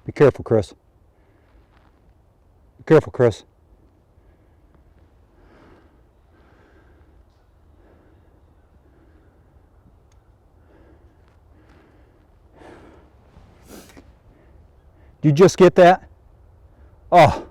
Be careful, Chris. Be careful, Chris. Did you just get that? Oh.